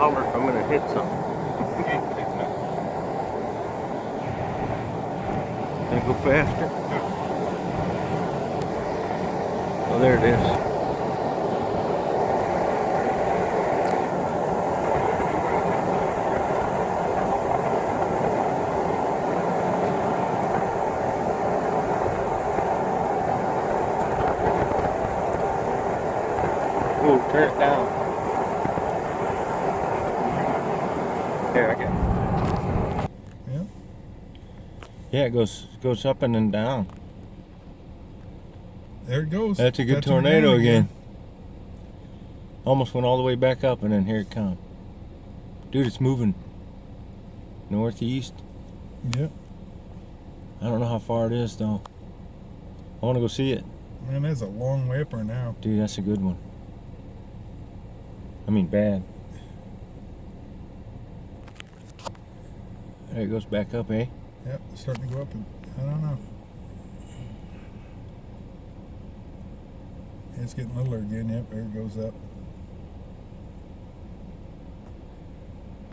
holler if I'm gonna hit something. Gonna go faster. Oh, there it is. Ooh, turn it down. Here, I got it. Yeah. Yeah, it goes up and then down. There it goes. That's a good Touching tornado down again. Almost went all the way back up and then here it comes. Dude, it's moving northeast. Yep. I don't know how far it is though. I want to go see it. Man, that's a long whipper now. Dude, that's a good one. I mean, bad. There it goes back up, eh? Yep, it's starting to go up. I don't know. It's getting littler again. Yep, there it goes up.